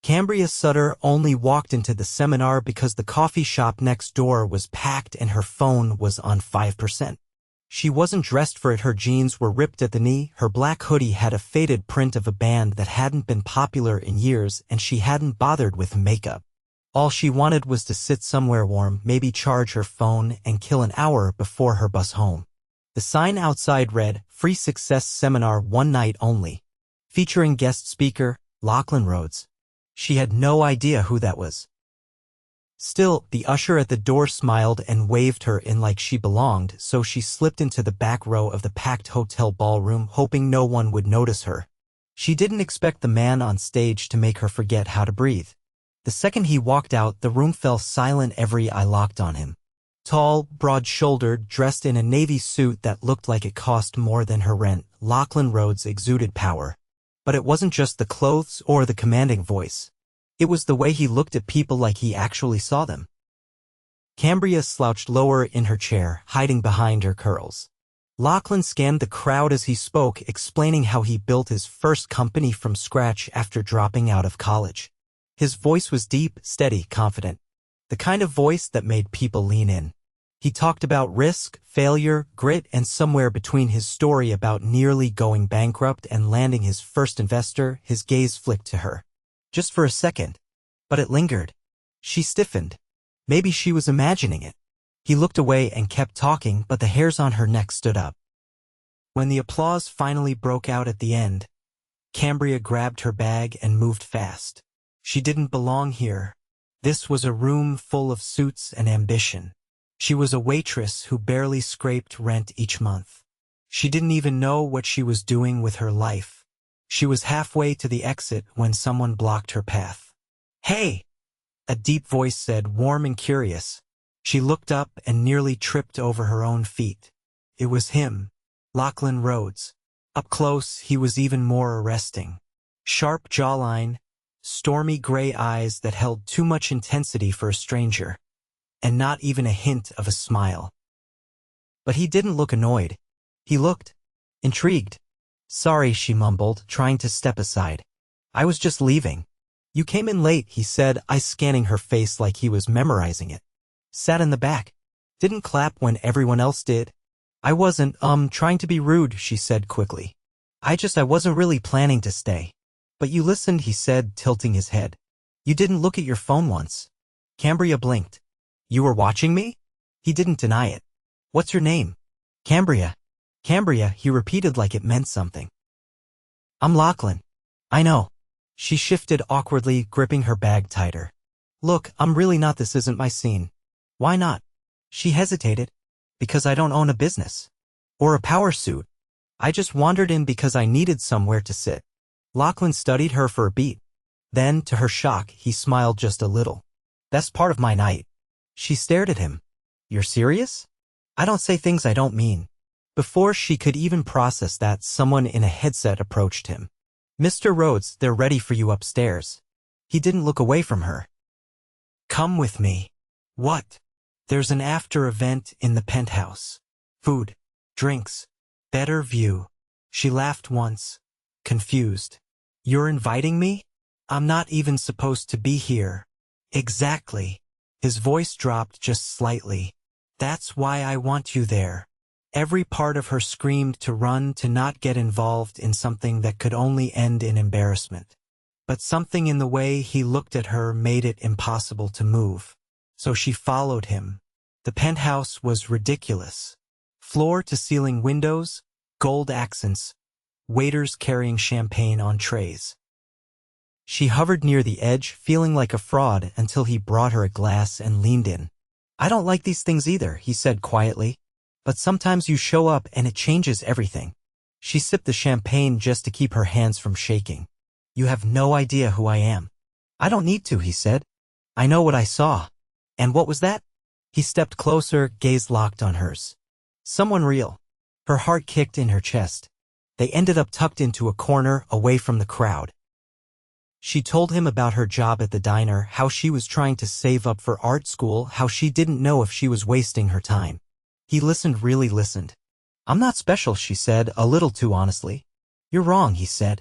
Cambria Sutter only walked into the seminar because the coffee shop next door was packed and her phone was on 5%. She wasn't dressed for it. Her jeans were ripped at the knee, her black hoodie had a faded print of a band that hadn't been popular in years, and she hadn't bothered with makeup. All she wanted was to sit somewhere warm, maybe charge her phone, and kill an hour before her bus home. The sign outside read, "Free Success Seminar One Night Only," featuring guest speaker, Lachlan Rhodes. She had no idea who that was. Still, the usher at the door smiled and waved her in like she belonged, so she slipped into the back row of the packed hotel ballroom, hoping no one would notice her. She didn't expect the man on stage to make her forget how to breathe. The second he walked out, the room fell silent. Every eye locked on him. Tall, broad-shouldered, dressed in a navy suit that looked like it cost more than her rent, Lachlan Rhodes exuded power. But it wasn't just the clothes or the commanding voice. It was the way he looked at people, like he actually saw them. Cambria slouched lower in her chair, hiding behind her curls. Lachlan scanned the crowd as he spoke, explaining how he built his first company from scratch after dropping out of college. His voice was deep, steady, confident. The kind of voice that made people lean in. He talked about risk, failure, grit, and somewhere between his story about nearly going bankrupt and landing his first investor, his gaze flicked to her. Just for a second. But it lingered. She stiffened. Maybe she was imagining it. He looked away and kept talking, but the hairs on her neck stood up. When the applause finally broke out at the end, Cambria grabbed her bag and moved fast. She didn't belong here. This was a room full of suits and ambition. She was a waitress who barely scraped rent each month. She didn't even know what she was doing with her life. She was halfway to the exit when someone blocked her path. "Hey!" a deep voice said, warm and curious. She looked up and nearly tripped over her own feet. It was him, Lachlan Rhodes. Up close, he was even more arresting. Sharp jawline, stormy gray eyes that held too much intensity for a stranger, and not even a hint of a smile. But he didn't look annoyed. He looked intrigued. "Sorry," she mumbled, trying to step aside. "I was just leaving." "You came in late," he said, eyes scanning her face like he was memorizing it. "Sat in the back. Didn't clap when everyone else did." "I wasn't, trying to be rude," she said quickly. I wasn't really planning to stay." "But you listened," he said, tilting his head. "You didn't look at your phone once." Cambria blinked. "You were watching me?" He didn't deny it. "What's your name?" "Cambria." "Cambria," he repeated like it meant something. "I'm Lachlan." "I know." She shifted awkwardly, gripping her bag tighter. "Look, I'm really not. This isn't my scene." "Why not?" She hesitated. "Because I don't own a business. Or a power suit. I just wandered in because I needed somewhere to sit." Lachlan studied her for a beat. Then, to her shock, he smiled just a little. "That's part of my night." She stared at him. "You're serious?" "I don't say things I don't mean." Before she could even process that, someone in a headset approached him. "Mr. Rhodes, they're ready for you upstairs." He didn't look away from her. "Come with me." "What?" "There's an after event in the penthouse. Food, drinks, better view." She laughed once, confused. "You're inviting me? I'm not even supposed to be here." "Exactly." His voice dropped just slightly. "That's why I want you there." Every part of her screamed to run, to not get involved in something that could only end in embarrassment. But something in the way he looked at her made it impossible to move. So she followed him. The penthouse was ridiculous. Floor-to-ceiling windows, gold accents, waiters carrying champagne on trays. She hovered near the edge, feeling like a fraud, until he brought her a glass and leaned in. "I don't like these things either," he said quietly. "But sometimes you show up and it changes everything." She sipped the champagne just to keep her hands from shaking. "You have no idea who I am." "I don't need to," he said. "I know what I saw." "And what was that?" He stepped closer, gaze locked on hers. "Someone real." Her heart kicked in her chest. They ended up tucked into a corner, away from the crowd. She told him about her job at the diner, how she was trying to save up for art school, how she didn't know if she was wasting her time. He listened, really listened. "I'm not special," she said, a little too honestly. "You're wrong," he said.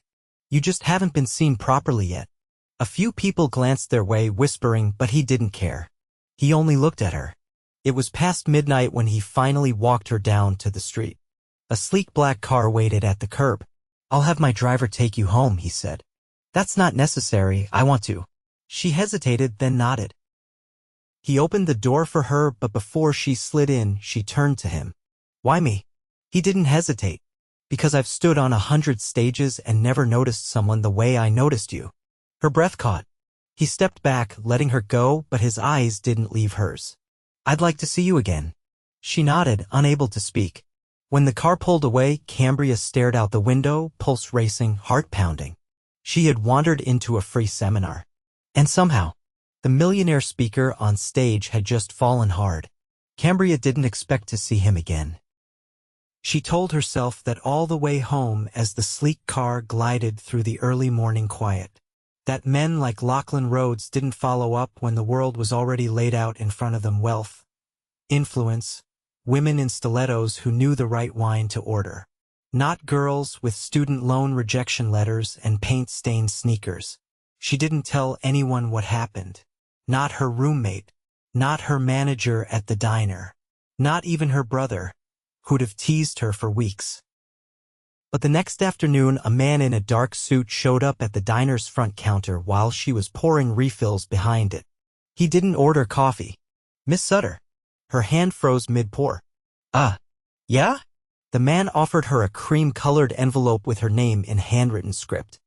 "You just haven't been seen properly yet." A few people glanced their way, whispering, but he didn't care. He only looked at her. It was past midnight when he finally walked her down to the street. A sleek black car waited at the curb. "I'll have my driver take you home," he said. "That's not necessary, I want to." She hesitated, then nodded. He opened the door for her, but before she slid in, she turned to him. "Why me?" He didn't hesitate. "Because I've stood on 100 stages and never noticed someone the way I noticed you." Her breath caught. He stepped back, letting her go, but his eyes didn't leave hers. "I'd like to see you again." She nodded, unable to speak. When the car pulled away, Cambria stared out the window, pulse racing, heart pounding. She had wandered into a free seminar. And somehow, the millionaire speaker on stage had just fallen hard. Cambria didn't expect to see him again. She told herself that all the way home as the sleek car glided through the early morning quiet. That men like Lachlan Rhodes didn't follow up when the world was already laid out in front of them. Wealth, influence, women in stilettos who knew the right wine to order. Not girls with student loan rejection letters and paint-stained sneakers. She didn't tell anyone what happened. Not her roommate. Not her manager at the diner. Not even her brother, who'd have teased her for weeks. But the next afternoon, a man in a dark suit showed up at the diner's front counter while she was pouring refills behind it. He didn't order coffee. "Miss Sutter." Her hand froze mid-pour. Yeah?" The man offered her a cream-colored envelope with her name in handwritten script.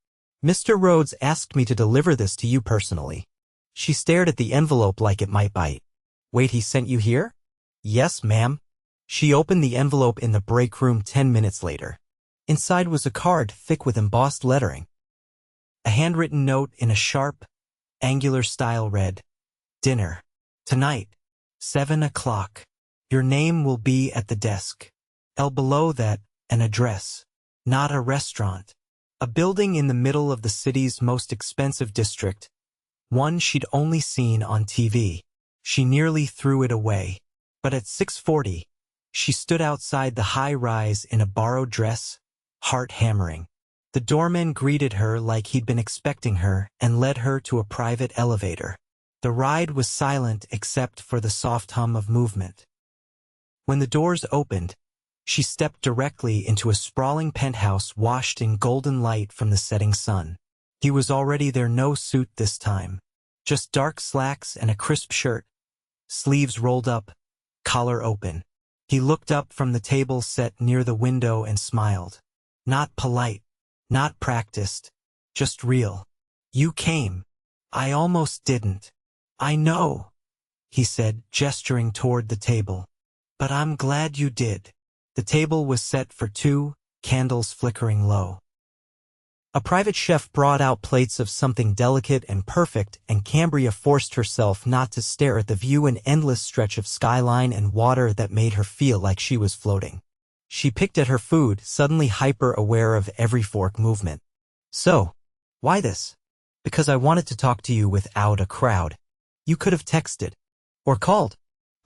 "Mr. Rhodes asked me to deliver this to you personally." She stared at the envelope like it might bite. "Wait, he sent you here?" "Yes, ma'am." She opened the envelope in the break room 10 minutes later. Inside was a card thick with embossed lettering. A handwritten note in a sharp, angular style read, "Dinner. Tonight, 7 o'clock. Your name will be at the desk." Below that, an address. Not a restaurant. A building in the middle of the city's most expensive district. One she'd only seen on TV. She nearly threw it away. But at 6:40, she stood outside the high-rise in a borrowed dress, heart hammering. The doorman greeted her like he'd been expecting her and led her to a private elevator. The ride was silent except for the soft hum of movement. When the doors opened, she stepped directly into a sprawling penthouse washed in golden light from the setting sun. He was already there, no suit this time. Just dark slacks and a crisp shirt, sleeves rolled up, collar open. He looked up from the table set near the window and smiled. Not polite, not practiced, just real. "You came. I almost didn't." "I know," he said, gesturing toward the table. "But I'm glad you did." The table was set for two, candles flickering low. A private chef brought out plates of something delicate and perfect, and Cambria forced herself not to stare at the view, an endless stretch of skyline and water that made her feel like she was floating. She picked at her food, suddenly hyper-aware of every fork movement. "So, why this?" "Because I wanted to talk to you without a crowd. You could have texted. Or called.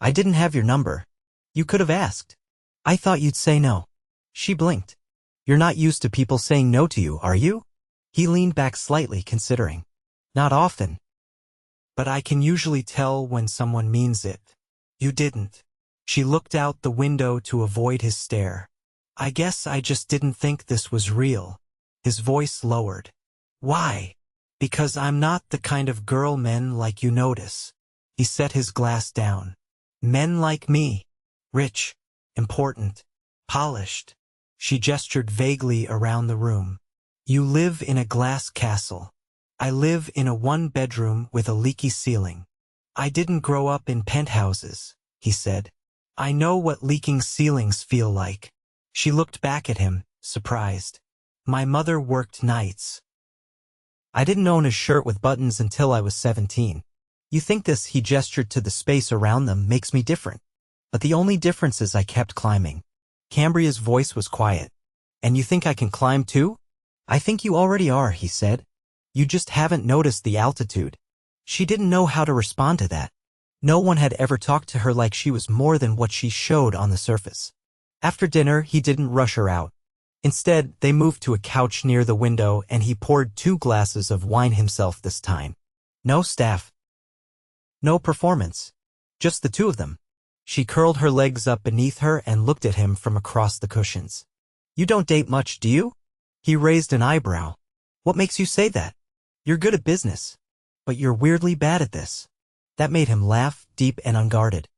I didn't have your number. You could have asked. I thought you'd say no." She blinked. "You're not used to people saying no to you, are you?" He leaned back slightly, considering. "Not often. But I can usually tell when someone means it." "You didn't." She looked out the window to avoid his stare. "I guess I just didn't think this was real." His voice lowered. "Why?" "Because I'm not the kind of girl men like you notice." He set his glass down. "Men like me. Rich, important, polished." She gestured vaguely around the room. "You live in a glass castle. I live in a one-bedroom with a leaky ceiling." "I didn't grow up in penthouses," he said. "I know what leaking ceilings feel like." She looked back at him, surprised. "My mother worked nights. I didn't own a shirt with buttons until I was 17. You think this," he gestured to the space around them, "makes me different. But the only difference is I kept climbing." Cambria's voice was quiet. "And you think I can climb too?" "I think you already are," he said. "You just haven't noticed the altitude." She didn't know how to respond to that. No one had ever talked to her like she was more than what she showed on the surface. After dinner, he didn't rush her out. Instead, they moved to a couch near the window and he poured 2 glasses of wine himself this time. No staff. No performance. Just the 2 of them. She curled her legs up beneath her and looked at him from across the cushions. You don't date much, do you? He raised an eyebrow. What makes you say that? You're good at business. But you're weirdly bad at this. That made him laugh, deep and unguarded.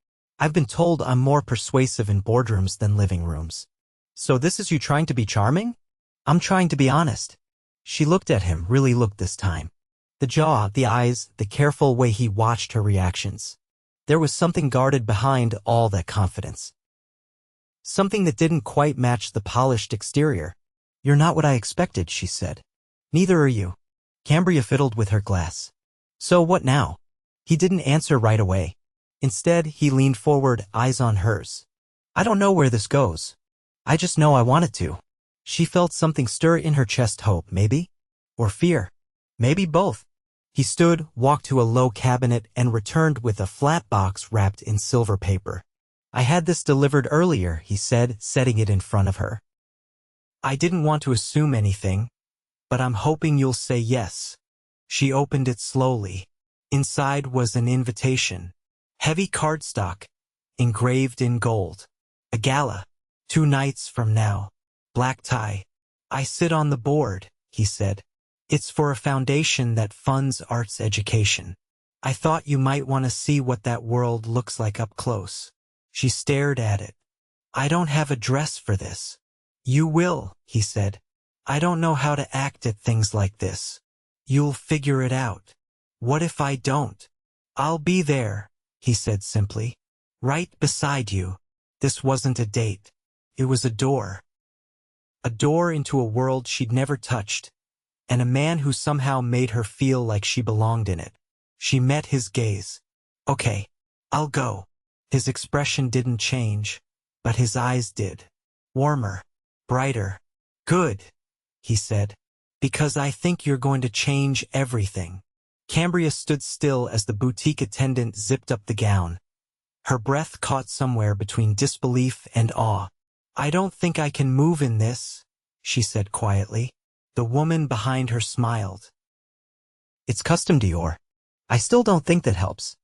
I've been told I'm more persuasive in boardrooms than living rooms. So this is you trying to be charming? I'm trying to be honest. She looked at him, really looked this time. The jaw, the eyes, the careful way he watched her reactions. There was something guarded behind all that confidence. Something that didn't quite match the polished exterior. You're not what I expected, she said. Neither are you. Cambria fiddled with her glass. So what now? He didn't answer right away. Instead, he leaned forward, eyes on hers. I don't know where this goes. I just know I wanted to. She felt something stir in her chest, hope, maybe? Or fear. Maybe both. He stood, walked to a low cabinet, and returned with a flat box wrapped in silver paper. I had this delivered earlier, he said, setting it in front of her. I didn't want to assume anything, but I'm hoping you'll say yes. She opened it slowly. Inside was an invitation. Heavy cardstock, engraved in gold. A gala. 2 nights from now. Black tie. I sit on the board, he said. It's for a foundation that funds arts education. I thought you might want to see what that world looks like up close. She stared at it. I don't have a dress for this. You will, he said. I don't know how to act at things like this. You'll figure it out. What if I don't? I'll be there, he said simply. Right beside you. This wasn't a date. It was a door. A door into a world she'd never touched, and a man who somehow made her feel like she belonged in it. She met his gaze. Okay, I'll go. His expression didn't change, but his eyes did. Warmer, brighter. Good, he said, because I think you're going to change everything. Cambria stood still as the boutique attendant zipped up the gown. Her breath caught somewhere between disbelief and awe. I don't think I can move in this, she said quietly. The woman behind her smiled. It's custom Dior. I still don't think that helps.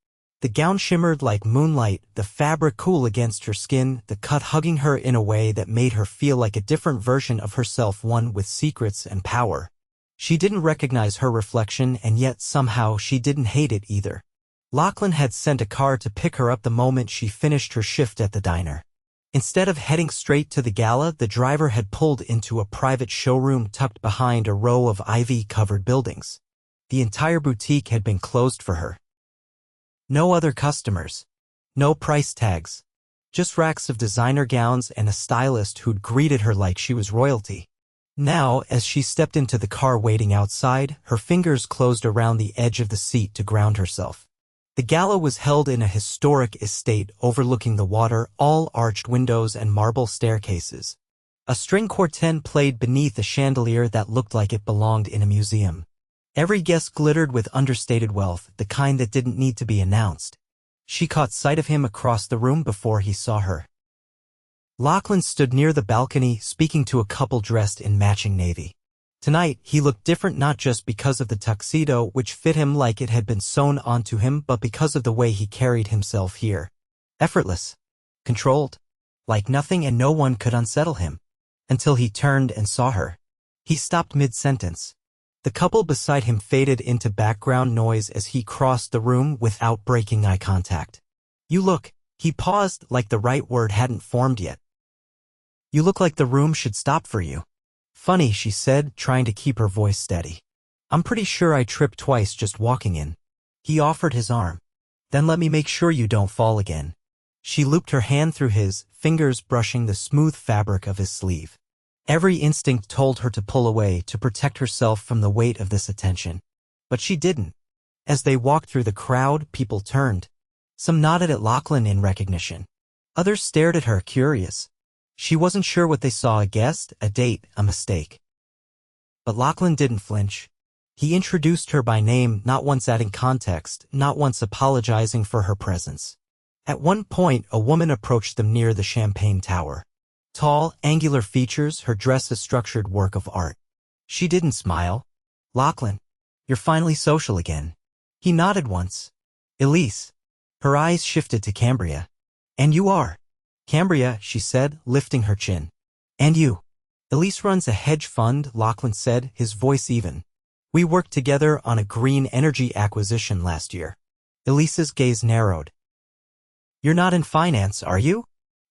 The gown shimmered like moonlight, the fabric cool against her skin, the cut hugging her in a way that made her feel like a different version of herself, one with secrets and power. She didn't recognize her reflection, and yet somehow she didn't hate it either. Lachlan had sent a car to pick her up the moment she finished her shift at the diner. Instead of heading straight to the gala, the driver had pulled into a private showroom tucked behind a row of ivy-covered buildings. The entire boutique had been closed for her. No other customers. No price tags. Just racks of designer gowns and a stylist who'd greeted her like she was royalty. Now, as she stepped into the car waiting outside, her fingers closed around the edge of the seat to ground herself. The gala was held in a historic estate overlooking the water, all arched windows and marble staircases. A string quartet played beneath a chandelier that looked like it belonged in a museum. Every guest glittered with understated wealth, the kind that didn't need to be announced. She caught sight of him across the room before he saw her. Lachlan stood near the balcony, speaking to a couple dressed in matching navy. Tonight, he looked different not just because of the tuxedo, which fit him like it had been sewn onto him, but because of the way he carried himself here. Effortless. Controlled. Like nothing and no one could unsettle him. Until he turned and saw her. He stopped mid-sentence. The couple beside him faded into background noise as he crossed the room without breaking eye contact. You look. He paused like the right word hadn't formed yet. You look like the room should stop for you. Funny, she said, trying to keep her voice steady. I'm pretty sure I tripped twice just walking in. He offered his arm. Then let me make sure you don't fall again. She looped her hand through his, fingers brushing the smooth fabric of his sleeve. Every instinct told her to pull away to protect herself from the weight of this attention. But she didn't. As they walked through the crowd, people turned. Some nodded at Lachlan in recognition. Others stared at her, curious. She wasn't sure what they saw, a guest, a date, a mistake. But Lachlan didn't flinch. He introduced her by name, not once adding context, not once apologizing for her presence. At one point, a woman approached them near the champagne tower. Tall, angular features, her dress a structured work of art. She didn't smile. Lachlan, you're finally social again. He nodded once. Elise. Her eyes shifted to Cambria. And you are. Cambria, she said, lifting her chin. And you. Elise runs a hedge fund, Lachlan said, his voice even. We worked together on a green energy acquisition last year. Elise's gaze narrowed. You're not in finance, are you?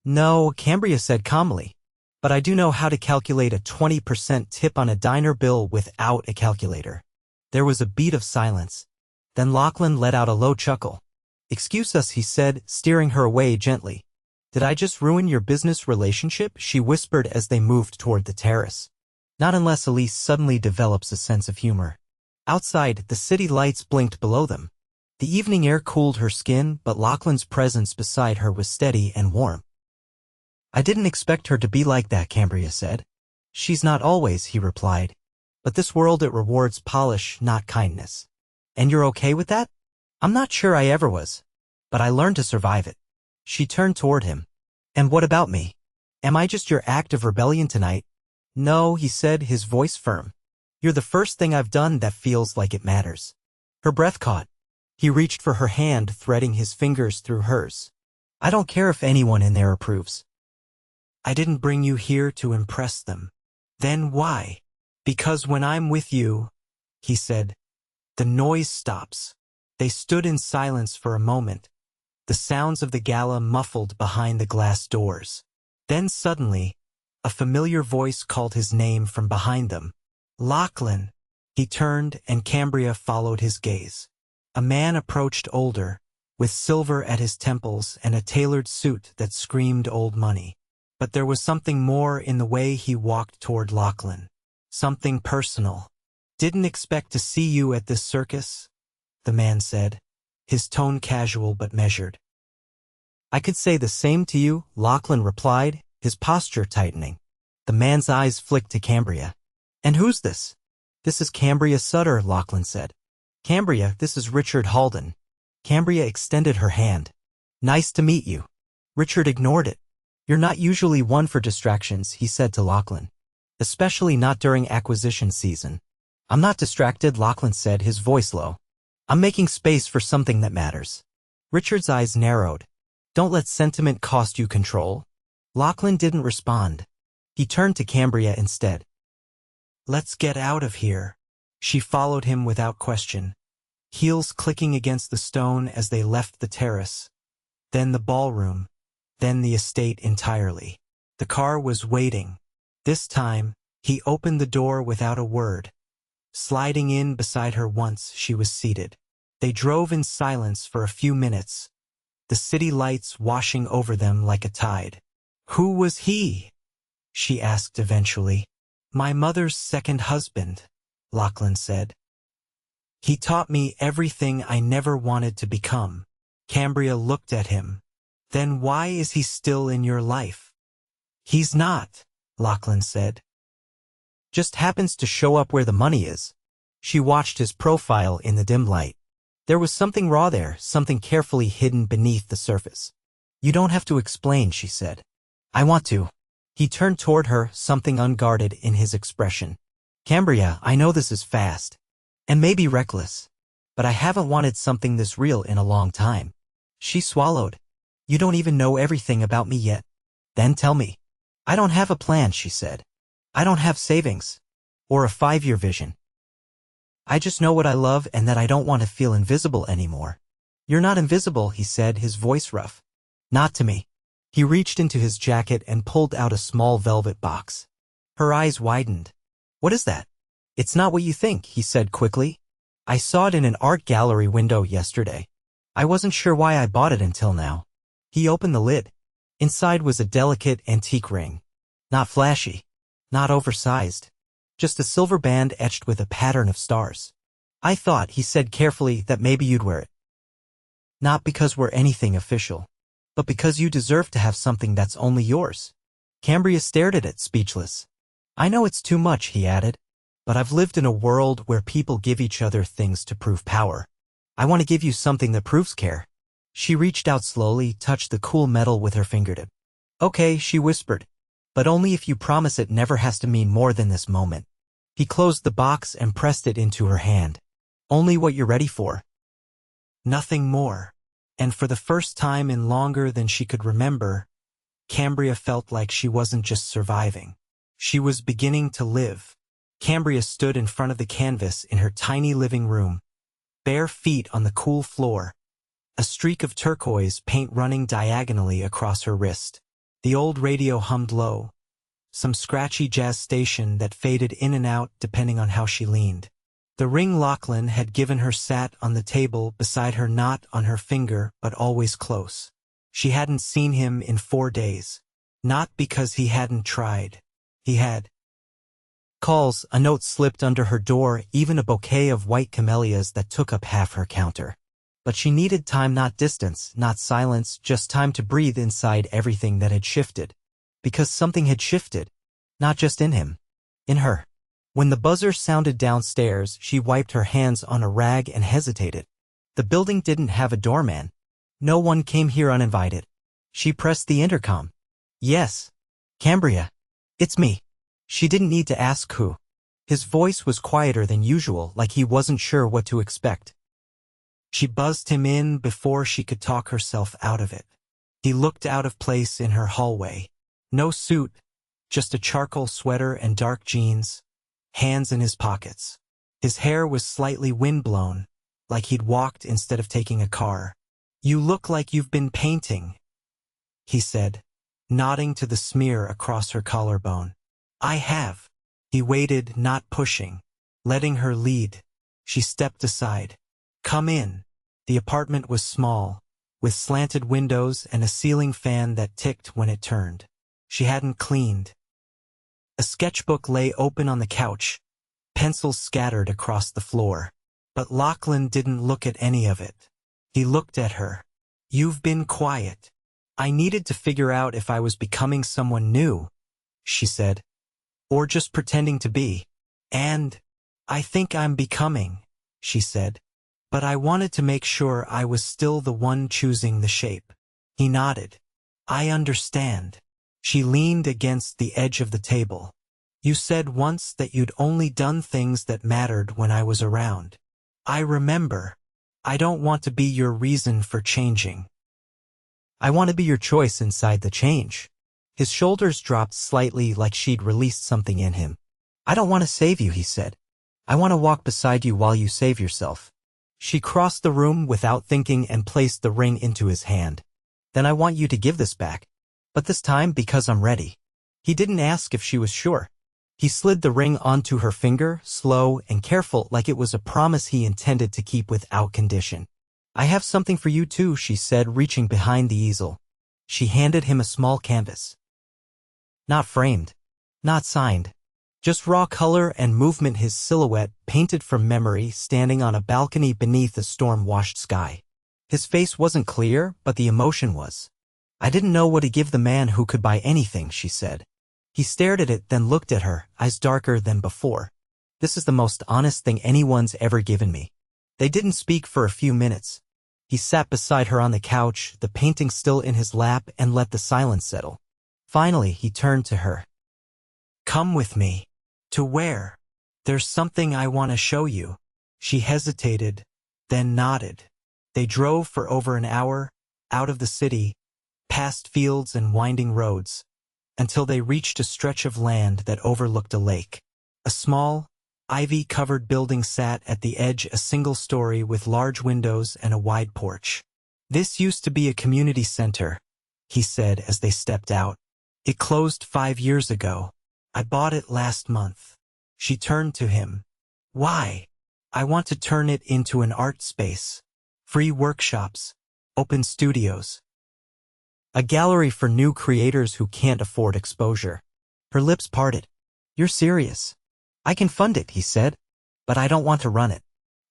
No, Cambria said calmly. But I do know how to calculate a 20% tip on a diner bill without a calculator. There was a beat of silence. Then Lachlan let out a low chuckle. Excuse us, he said, steering her away gently. Did I just ruin your business relationship? She whispered as they moved toward the terrace. Not unless Elise suddenly develops a sense of humor. Outside, the city lights blinked below them. The evening air cooled her skin, but Lachlan's presence beside her was steady and warm. I didn't expect her to be like that, Cambria said. She's not always, he replied. But this world, it rewards polish, not kindness. And you're okay with that? I'm not sure I ever was. But I learned to survive it. She turned toward him. And what about me? Am I just your act of rebellion tonight? No, he said, his voice firm. You're the first thing I've done that feels like it matters. Her breath caught. He reached for her hand, threading his fingers through hers. I don't care if anyone in there approves. I didn't bring you here to impress them. Then why? Because when I'm with you, he said. The noise stops. They stood in silence for a moment, the sounds of the gala muffled behind the glass doors. Then suddenly, a familiar voice called his name from behind them. Lachlan. He turned, and Cambria followed his gaze. A man approached, older, with silver at his temples and a tailored suit that screamed old money. But there was something more in the way he walked toward Lachlan. Something personal. Didn't expect to see you at this circus, the man said, his tone casual but measured. I could say the same to you, Lachlan replied, his posture tightening. The man's eyes flicked to Cambria. And who's this? This is Cambria Sutter, Lachlan said. Cambria, this is Richard Halden. Cambria extended her hand. Nice to meet you. Richard ignored it. You're not usually one for distractions, he said to Lachlan. Especially not during acquisition season. I'm not distracted, Lachlan said, his voice low. I'm making space for something that matters. Richard's eyes narrowed. Don't let sentiment cost you control. Lachlan didn't respond. He turned to Cambria instead. Let's get out of here. She followed him without question, heels clicking against the stone as they left the terrace. Then the ballroom. Then the estate entirely. The car was waiting. This time, he opened the door without a word. Sliding in beside her once she was seated. They drove in silence for a few minutes, the city lights washing over them like a tide. Who was he? She asked eventually. My mother's second husband, Lachlan said. He taught me everything I never wanted to become. Cambria looked at him. Then why is he still in your life? He's not, Lachlan said. Just happens to show up where the money is. She watched his profile in the dim light. There was something raw there, something carefully hidden beneath the surface. You don't have to explain, she said. I want to. He turned toward her, something unguarded in his expression. Cambria, I know this is fast. And maybe reckless. But I haven't wanted something this real in a long time. She swallowed. You don't even know everything about me yet. Then tell me. I don't have a plan, she said. I don't have savings. Or a 5-year vision. I just know what I love and that I don't want to feel invisible anymore. You're not invisible, he said, his voice rough. Not to me. He reached into his jacket and pulled out a small velvet box. Her eyes widened. What is that? It's not what you think, he said quickly. I saw it in an art gallery window yesterday. I wasn't sure why I bought it until now. He opened the lid. Inside was a delicate antique ring. Not flashy. Not oversized. Just a silver band etched with a pattern of stars. I thought, he said carefully, that maybe you'd wear it. Not because we're anything official, but because you deserve to have something that's only yours. Cambria stared at it, speechless. I know it's too much, he added, but I've lived in a world where people give each other things to prove power. I want to give you something that proves care. She reached out slowly, touched the cool metal with her fingertip. Okay, she whispered. But only if you promise it never has to mean more than this moment. He closed the box and pressed it into her hand. Only what you're ready for. Nothing more. And for the first time in longer than she could remember, Cambria felt like she wasn't just surviving. She was beginning to live. Cambria stood in front of the canvas in her tiny living room, bare feet on the cool floor, a streak of turquoise paint running diagonally across her wrist. The old radio hummed low, some scratchy jazz station that faded in and out depending on how she leaned. The ring Lachlan had given her sat on the table beside her, not on her finger, but always close. She hadn't seen him in 4 days. Not because he hadn't tried. He had. Calls, a note slipped under her door, even a bouquet of white camellias that took up half her counter. But she needed time, not distance, not silence, just time to breathe inside everything that had shifted. Because something had shifted. Not just in him. In her. When the buzzer sounded downstairs, she wiped her hands on a rag and hesitated. The building didn't have a doorman. No one came here uninvited. She pressed the intercom. Yes. Cambria. It's me. She didn't need to ask who. His voice was quieter than usual, like he wasn't sure what to expect. She buzzed him in before she could talk herself out of it. He looked out of place in her hallway. No suit, just a charcoal sweater and dark jeans, hands in his pockets. His hair was slightly windblown, like he'd walked instead of taking a car. You look like you've been painting, he said, nodding to the smear across her collarbone. I have. He waited, not pushing, letting her lead. She stepped aside. Come in. The apartment was small, with slanted windows and a ceiling fan that ticked when it turned. She hadn't cleaned. A sketchbook lay open on the couch, pencils scattered across the floor. But Lachlan didn't look at any of it. He looked at her. You've been quiet. I needed to figure out if I was becoming someone new, she said. Or just pretending to be. And I think I'm becoming, she said. But I wanted to make sure I was still the one choosing the shape. He nodded. I understand. She leaned against the edge of the table. You said once that you'd only done things that mattered when I was around. I remember. I don't want to be your reason for changing. I want to be your choice inside the change. His shoulders dropped slightly, like she'd released something in him. I don't want to save you, he said. I want to walk beside you while you save yourself. She crossed the room without thinking and placed the ring into his hand. Then I want you to give this back. But this time because I'm ready. He didn't ask if she was sure. He slid the ring onto her finger, slow and careful, like it was a promise he intended to keep without condition. I have something for you too, she said, reaching behind the easel. She handed him a small canvas. Not framed. Not signed. Just raw color and movement, his silhouette, painted from memory, standing on a balcony beneath a storm-washed sky. His face wasn't clear, but the emotion was. I didn't know what to give the man who could buy anything, she said. He stared at it, then looked at her, eyes darker than before. This is the most honest thing anyone's ever given me. They didn't speak for a few minutes. He sat beside her on the couch, the painting still in his lap, and let the silence settle. Finally, he turned to her. Come with me. To where? There's something I want to show you. She hesitated, then nodded. They drove for over an hour, out of the city, past fields and winding roads, until they reached a stretch of land that overlooked a lake. A small, ivy-covered building sat at the edge, a single story with large windows and a wide porch. This used to be a community center, he said as they stepped out. It closed 5 years ago. I bought it last month. She turned to him. Why? I want to turn it into an art space. Free workshops. Open studios. A gallery for new creators who can't afford exposure. Her lips parted. You're serious? I can fund it, he said. But I don't want to run it.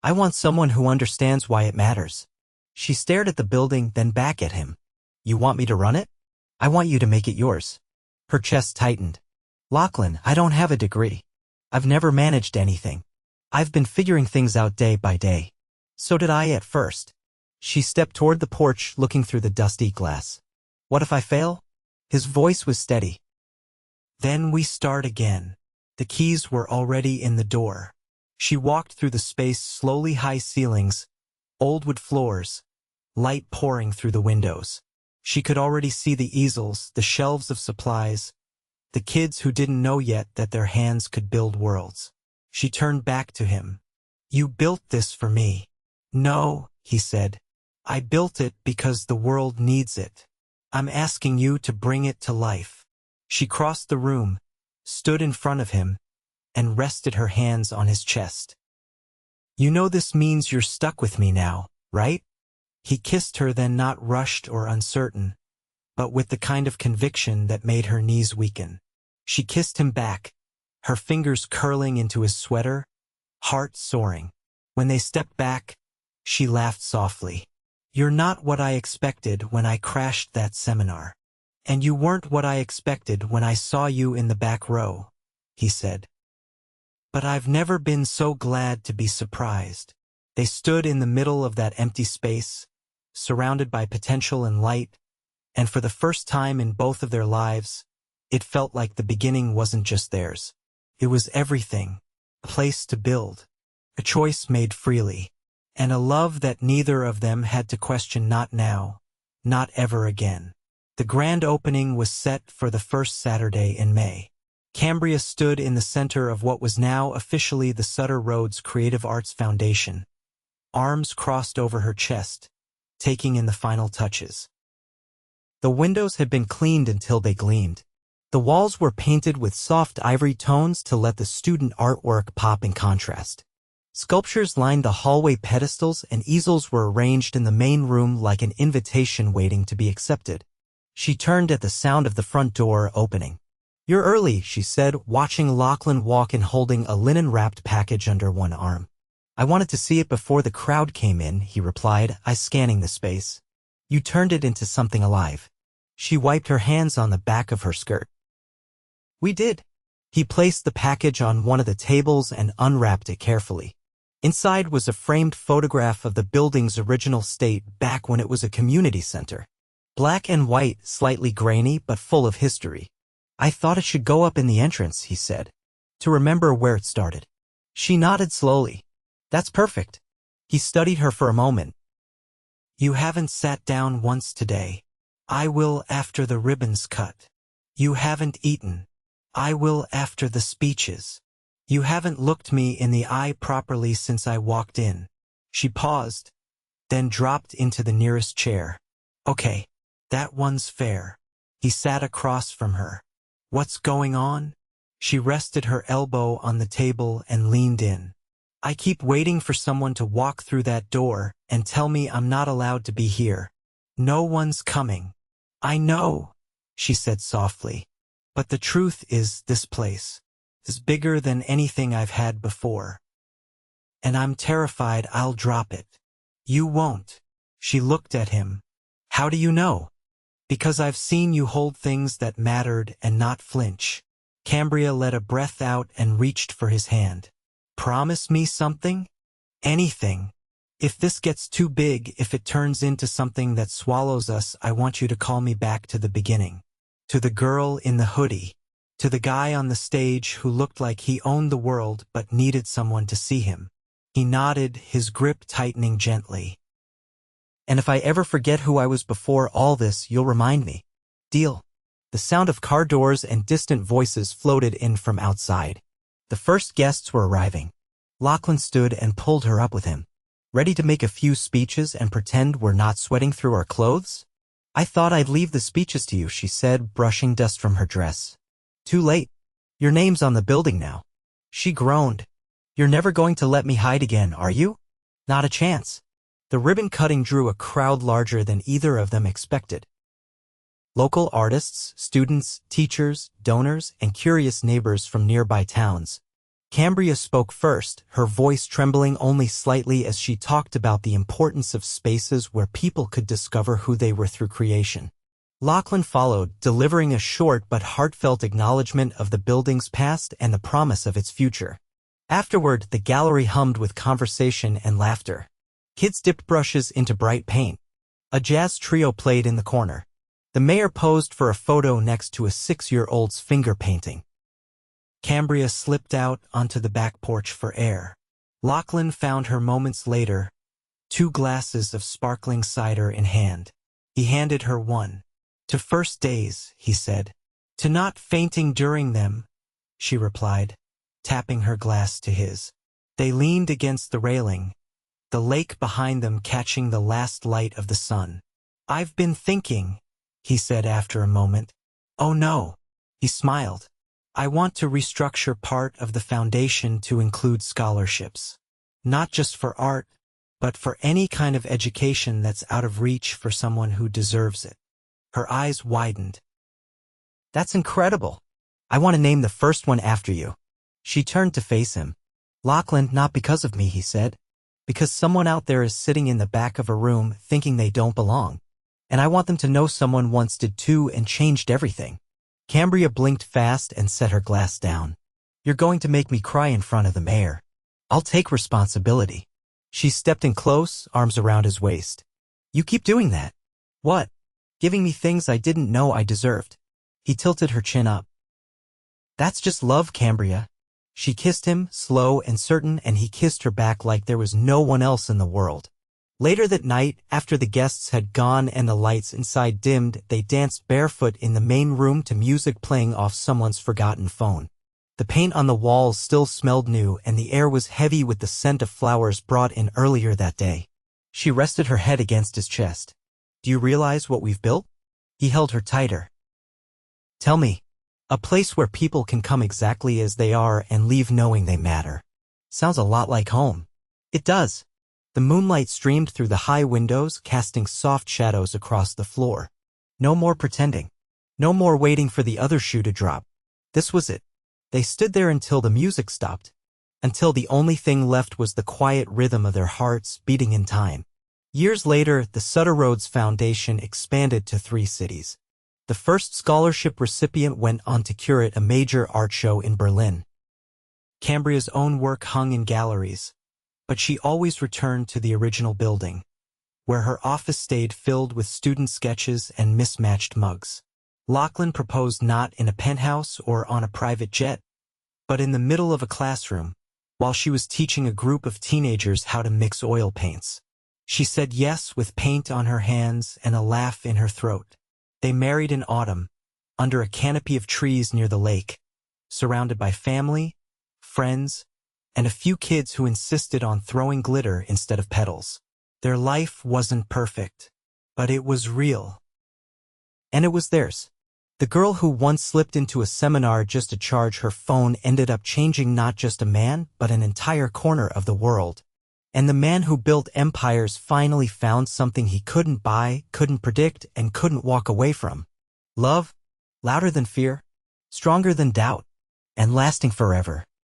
I want someone who understands why it matters. She stared at the building, then back at him. You want me to run it? I want you to make it yours. Her chest tightened. Lachlan, I don't have a degree. I've never managed anything. I've been figuring things out day by day. So did I at first. She stepped toward the porch, looking through the dusty glass. What if I fail? His voice was steady. Then we start again. The keys were already in the door. She walked through the space, slowly, high ceilings, old wood floors, light pouring through the windows. She could already see the easels, the shelves of supplies, the kids who didn't know yet that their hands could build worlds. She turned back to him. You built this for me. No, he said. I built it because the world needs it. I'm asking you to bring it to life. She crossed the room, stood in front of him, and rested her hands on his chest. You know this means you're stuck with me now, right? He kissed her, then, not rushed or uncertain, but with the kind of conviction that made her knees weaken. She kissed him back, her fingers curling into his sweater, heart soaring. When they stepped back, she laughed softly. You're not what I expected when I crashed that seminar. And you weren't what I expected when I saw you in the back row, he said. But I've never been so glad to be surprised. They stood in the middle of that empty space, surrounded by potential and light, and for the first time in both of their lives, it felt like the beginning wasn't just theirs. It was everything, a place to build, a choice made freely, and a love that neither of them had to question. Not now, not ever again. The grand opening was set for the first Saturday in May. Cambria stood in the center of what was now officially the Sutter Rhodes Creative Arts Foundation, arms crossed over her chest, taking in the final touches. The windows had been cleaned until they gleamed. The walls were painted with soft ivory tones to let the student artwork pop in contrast. Sculptures lined the hallway, pedestals and easels were arranged in the main room like an invitation waiting to be accepted. She turned at the sound of the front door opening. You're early, she said, watching Lachlan walk in holding a linen-wrapped package under one arm. I wanted to see it before the crowd came in, he replied, eyes scanning the space. You turned it into something alive. She wiped her hands on the back of her skirt. We did. He placed the package on one of the tables and unwrapped it carefully. Inside was a framed photograph of the building's original state back when it was a community center. Black and white, slightly grainy, but full of history. I thought it should go up in the entrance, he said, to remember where it started. She nodded slowly. That's perfect. He studied her for a moment. You haven't sat down once today. I will after the ribbon's cut. You haven't eaten. I will after the speeches. You haven't looked me in the eye properly since I walked in. She paused, then dropped into the nearest chair. Okay, that one's fair. He sat across from her. What's going on? She rested her elbow on the table and leaned in. I keep waiting for someone to walk through that door and tell me I'm not allowed to be here. No one's coming. I know, she said softly. But the truth is, this place is bigger than anything I've had before. And I'm terrified I'll drop it. You won't. She looked at him. How do you know? Because I've seen you hold things that mattered and not flinch. Cambria let a breath out and reached for his hand. Promise me something? Anything. If this gets too big, if it turns into something that swallows us, I want you to call me back to the beginning. To the girl in the hoodie. To the guy on the stage who looked like he owned the world but needed someone to see him. He nodded, his grip tightening gently. And if I ever forget who I was before all this, you'll remind me. Deal. The sound of car doors and distant voices floated in from outside. The first guests were arriving. Lachlan stood and pulled her up with him. Ready to make a few speeches and pretend we're not sweating through our clothes? I thought I'd leave the speeches to you, she said, brushing dust from her dress. Too late. Your name's on the building now. She groaned. You're never going to let me hide again, are you? Not a chance. The ribbon cutting drew a crowd larger than either of them expected. Local artists, students, teachers, donors, and curious neighbors from nearby towns. Cambria spoke first, her voice trembling only slightly as she talked about the importance of spaces where people could discover who they were through creation. Lachlan followed, delivering a short but heartfelt acknowledgement of the building's past and the promise of its future. Afterward, the gallery hummed with conversation and laughter. Kids dipped brushes into bright paint. A jazz trio played in the corner. The mayor posed for a photo next to a 6-year-old's finger painting. Cambria slipped out onto the back porch for air. Lachlan found her moments later, 2 glasses of sparkling cider in hand. He handed her one. "To first days," he said. "To not fainting during them," she replied, tapping her glass to his. They leaned against the railing, the lake behind them catching the last light of the sun. "I've been thinking," he said after a moment. "Oh no," he smiled. "I want to restructure part of the foundation to include scholarships. Not just for art, but for any kind of education that's out of reach for someone who deserves it." Her eyes widened. "That's incredible. I want to name the first one after you." She turned to face him. "Lachlan, not because of me," he said. "Because someone out there is sitting in the back of a room thinking they don't belong. And I want them to know someone once did too and changed everything." Cambria blinked fast and set her glass down. "You're going to make me cry in front of the mayor. I'll take responsibility." She stepped in close, arms around his waist. "You keep doing that." "What?" "Giving me things I didn't know I deserved." He tilted her chin up. "That's just love, Cambria." She kissed him, slow and certain, and he kissed her back like there was no one else in the world. Later that night, after the guests had gone and the lights inside dimmed, they danced barefoot in the main room to music playing off someone's forgotten phone. The paint on the walls still smelled new, and the air was heavy with the scent of flowers brought in earlier that day. She rested her head against his chest. "Do you realize what we've built?" He held her tighter. "Tell me." "A place where people can come exactly as they are and leave knowing they matter." "Sounds a lot like home." "It does." The moonlight streamed through the high windows, casting soft shadows across the floor. No more pretending. No more waiting for the other shoe to drop. This was it. They stood there until the music stopped, until the only thing left was the quiet rhythm of their hearts beating in time. Years later, the Sutter Rhodes Foundation expanded to 3 cities. The first scholarship recipient went on to curate a major art show in Berlin. Cambria's own work hung in galleries, but she always returned to the original building, where her office stayed filled with student sketches and mismatched mugs. Lachlan proposed not in a penthouse or on a private jet, but in the middle of a classroom, while she was teaching a group of teenagers how to mix oil paints. She said yes with paint on her hands and a laugh in her throat. They married in autumn, under a canopy of trees near the lake, surrounded by family, friends, and a few kids who insisted on throwing glitter instead of petals. Their life wasn't perfect, but it was real. And it was theirs. The girl who once slipped into a seminar just to charge her phone ended up changing not just a man, but an entire corner of the world. And the man who built empires finally found something he couldn't buy, couldn't predict, and couldn't walk away from. Love, louder than fear, stronger than doubt, and lasting forever.